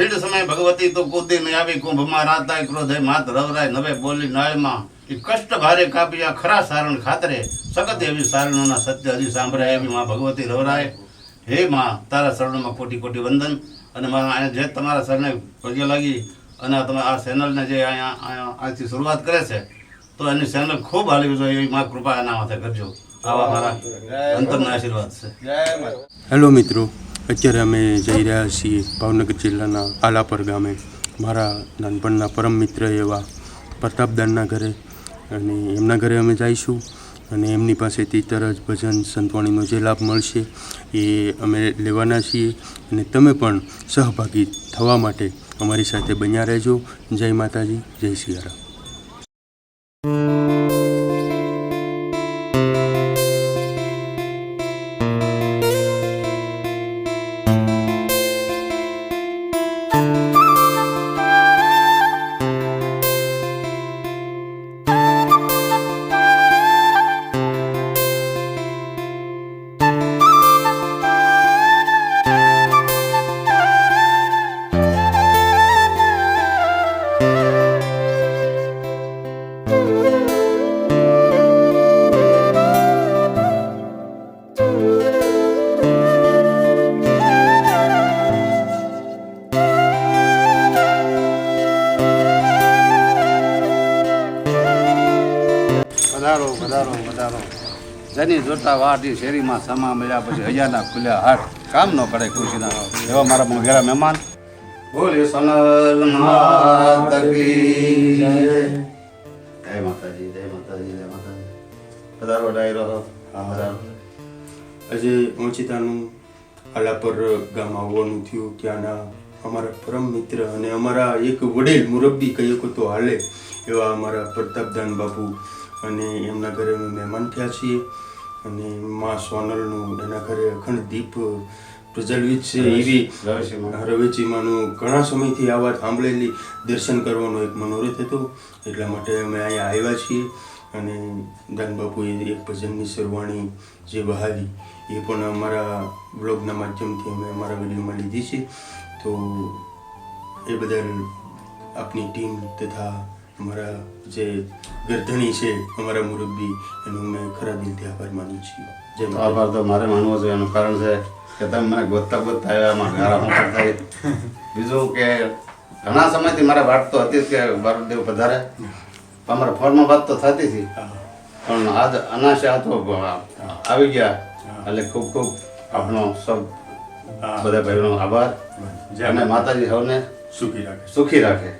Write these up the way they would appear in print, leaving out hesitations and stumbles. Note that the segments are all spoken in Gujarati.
ભીડ સમય ભગવતી તો કૂદીને આવી કુંભમાં રાતાય ક્રોધે માત રવરાય નવે બોલી નાળમાં એ કષ્ટ ભારે કાપ્યા ખરા સારણ ખાતરે સખત એવી સારણોના સત્ય હજી સાંભળાય એવી માં ભગવતી રવરાય. હે માં, તારા શરણોમાં કોટી કોટી વંદન. અને મારા જે તમારા શરણે પગે લાગી અને તમે આ ચેનલને જે અહીંયા આજથી શરૂઆત કરે છે તો એની ચેનલ ખૂબ હાલવી જોઈએ એવી માં કૃપા એના માથે કરજો. આવા મારા અંતરના આશીર્વાદ છે. હેલો મિત્રો, અત્યારે અમે જઈ રહ્યા છીએ ભાવનગર જિલ્લાના આલાપર ગામે મારા નાનપણના પરમ મિત્ર એવા પ્રતાપદાનના ઘરે. અને એમના ઘરે અમે જઈશું અને એમની પાસેથી તરજ ભજન સંતવાણીનો જે લાભ મળશે એ અમે લેવાના છીએ. અને તમે પણ સહભાગી થવા માટે અમારી સાથે બન્યા રહેજો. જય માતાજી, જય સિયારામ. વધારો જેની જોતા વાટી શેરીમાં સમા મળ્યા પછી હજારના ખુલ્યા હાથ કામ ન કરે ખુશીના એવા મારા મોઘેરા મહેમાન. બોલે સોનલ માત કી જય. જય માતાજી, જય માતાજી, જય માતાજી. વધારો ડાયરો. આજે ઓચિતાનું આલાપર ગામ આવવાનું થયું. ત્યાંના અમારા પરમ મિત્ર અને અમારા એક વડીલ મુરબ્બી કહીએ તો હાલે એવા અમારા પ્રતાપદાન બાપુ અને એમના ઘરે અમે મહેમાન થયા છીએ. અને મા સોનલનું એના ઘરે અખંડ દીપ પ્રજ્વલિત છે એવી રવેચીમાનું ઘણા સમયથી આ વાત સાંભળેલી દર્શન કરવાનો એક મનોરથ હતો. એટલા માટે અમે અહીંયા આવ્યા છીએ. અને દાનબાપુએ એક ભજનની સરવાણી જે બહાલી એ પણ અમારા બ્લોગના માધ્યમથી અમે અમારા વિડીયોમાં લીધી છે. તો એ બદલ આપની ટીમ તથા અમારા જે ગરધણી છે અમારા મુરબ્બી એનો અમે ખરા દિલથી આભાર માની છીએ. જે આભાર તો મારે માનવો છે. એનું કારણ છે કે તમે મને ગોતતા આવ્યા એમાં ઘણા હું થાય. બીજું કે ઘણા સમયથી મારે વાત તો હતી કે બારદેવ પધારે, અમારા ફોનમાં વાત તો થતી હતી પણ આજ અનાશે આ તો આવી ગયા. એટલે ખૂબ ખૂબ આપણો સૌ બધા ભાઈઓનો આભાર. અને માતાજી સૌને સુખી રાખે.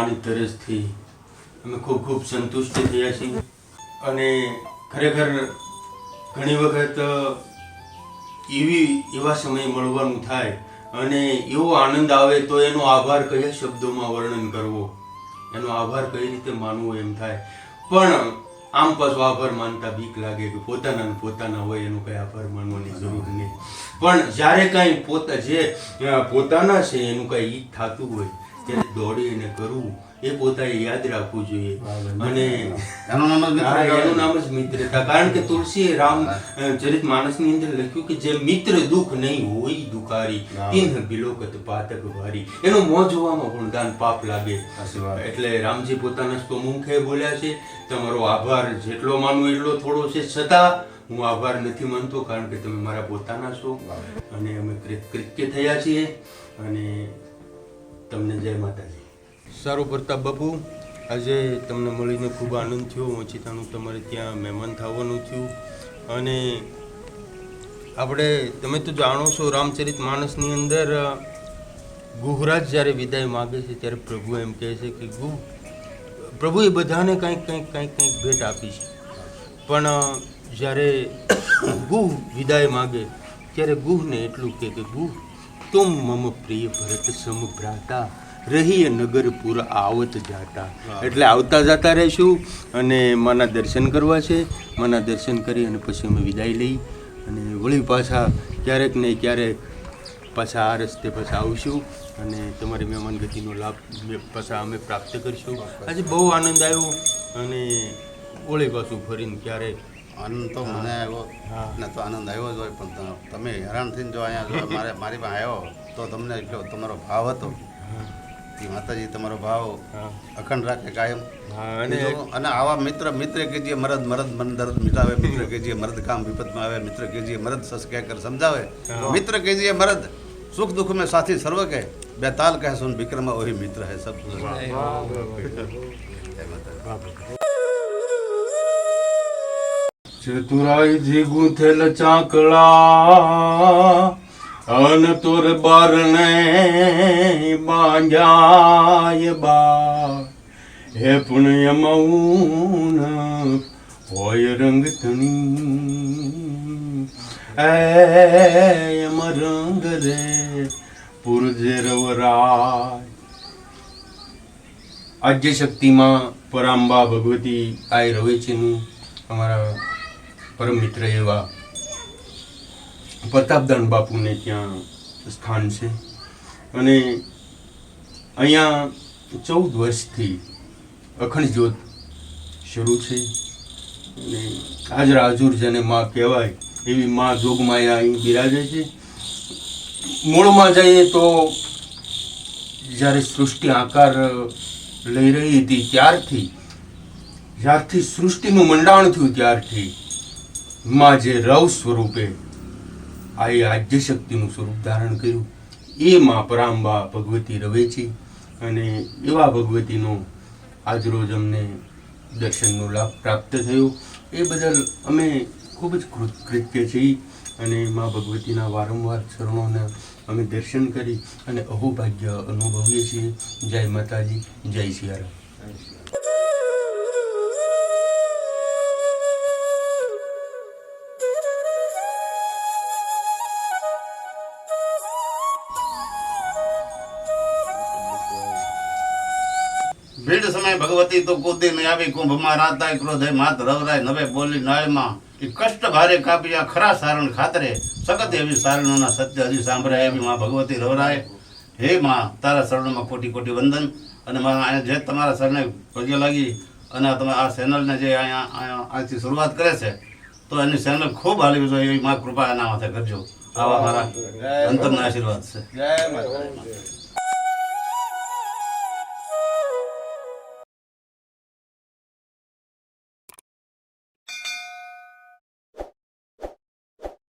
માની તરસથી અમે ખૂબ ખૂબ સંતુષ્ટ થયા છીએ અને ખરેખર ઘણી વખત એવા સમયે મળવાનું થાય અને એવો આનંદ આવે તો એનો આભાર કયા શબ્દોમાં વર્ણન કરવો, એનો આભાર કઈ રીતે માનવો એમ થાય. પણ આમ પાછો આભાર માનતા બીક લાગે કે પોતાના હોય એનો કઈ આભાર માનવાની જરૂર નહીં. પણ જ્યારે કાંઈ પોતાના છે એનું કાંઈ ઈચ્છ થતું હોય ત્યારે દોડીને કરવું એ પોતાએ યાદ રાખવું જોઈએ. અને એનું નામ જ મિત્ર એનું નામ જ મિત્રતા. કારણ કે તુલસીએ રામચરિત માનસની અંદર લખ્યું કે જે મિત્ર દુઃખ નહીં હોય દુખારી તિન્હ બિલોકત પાતક ભારી. એનો મોં જોવામાં પણ દાન પાપ લાગે. એટલે રામજી પોતાના સ્વમુખે બોલ્યા છે તમારો આભાર જેટલો માનું એટલો થોડો છે, છતાં હું આભાર નથી માનતો કારણ કે તમે મારા પોતાના છો અને અમે કૃત્ય થયા છીએ. અને તમને જય માતાજી. સારું પ્રતાપ બાપુ, આજે તમને મળીને ખૂબ આનંદ થયો. ઓચિતાનું તમારે ત્યાં મહેમાન થવાનું થયું. અને તમે તો જાણો છો રામચરિત માનસની અંદર ગુહરાજ જ્યારે વિદાય માગે છે ત્યારે પ્રભુ એમ કહે છે કે પ્રભુએ બધાને કંઈક ભેટ આપી છે, પણ જ્યારે ગુહ વિદાય માગે ત્યારે ગુહને એટલું કે ગુહ તુમ મમ પ્રિય ભરત સમ ભ્રાતા રહીએ નગરપુર આવત જાતા. એટલે આવતા જતા રહીશું અને માના દર્શન કરવા છે. માના દર્શન કરી અને પછી અમે વિદાય લઈ અને વળી પાછા ક્યારેક ને ક્યારેક પાછા આ રસ્તે પાછા આવશું અને તમારી મહેમાનગતિનો લાભ પાછા અમે પ્રાપ્ત કરીશું. આજે બહુ આનંદ આવ્યો અને વળી પાછું ફરીને ક્યારેક આનંદ તો મને આવ્યો ને તો આનંદ આવ્યો જ હોય, પણ તમે હેરાન થઈને જો અહીંયા જો મારી પાસે આવ્યો તો તમને એટલો તમારો ભાવ હતો એ માતાજી તમારો ભાવ અખંડ રાખે કાયમ. અને આવા મિત્ર કે જે મરદ મન દર્દ મિટાવે, મિત્ર કે જે મરદ કામ વિપતમાં આવે, મિત્ર કે જે મરદ સસ કહેકર સમજાવે, મિત્ર કે જે મરદ સુખ दुख में साथी सर्व के बेताल कह सुन विक्रम वही मित्र है सब. ચતુરાઈથી ગૂંથેલ ચાકળા અન તોર બારણે બાંજાય બા હે પુણ્ય મૌન હોય રંગ તણી એમ રંગ રે પુરજે રવરાય. આદ્ય શક્તિમાં પરાંબા ભગવતી આઈ રવેચીનું અમારા પરમ મિત્ર એવા પ્રતાપદાન બાપુને ત્યાં સ્થાન છે અને અહીંયા 14 વર્ષથી અખંડ જ્યોત શરૂ છે. અને હાજરા હજુર જેને માં કહેવાય એવી માં જોગમાયા અહીં બિરાજે છે. મૂળમાં જઈએ તો જ્યારે સૃષ્ટિ આકાર લઈ રહી હતી જ્યારથી સૃષ્ટિનું મંડાણ થયું ત્યારથી માં જે રવ સ્વરૂપે આ આદ્ય શક્તિનું સ્વરૂપ ધારણ કર્યું એ માં પરાંબા ભગવતી રવેચી. અને એવા ભગવતીનો આજરોજ અમને દર્શનનો લાભ પ્રાપ્ત થયો. એ બદલ અમે ખૂબ જ કૃતજ્ઞ છીએ અને માં ભગવતીના વારંવાર ચરણોને અમે દર્શન કરી અને અહોભાગ્ય અનુભવીએ છીએ. જય માતાજી, જય સિયારામ. ભીડ સમય ભગવતી તો કૂદીને આવી કુંભમાં રાતાય ક્રોધે માત રવરાય નવે બોલી નાળમાં એ કષ્ટ ભારે કાપ્યા ખરા સારણ ખાતરે સખત એવી સારણોના સત્ય હજી સાંભળાય એવી માં ભગવતી રવરાય. હે માં તારા શરણોમાં કોટી કોટી વંદન. અને જે તમારા શરણે પગે લાગી અને તમે આ ચેનલને જે અહીંયા આજથી શરૂઆત કરે છે તો એની ચેનલ ખૂબ હાલવી જોઈએ એવી માં કૃપા એના માથે કરજો. આવા મારા અંતરના આશીર્વાદ છે. જય માતા.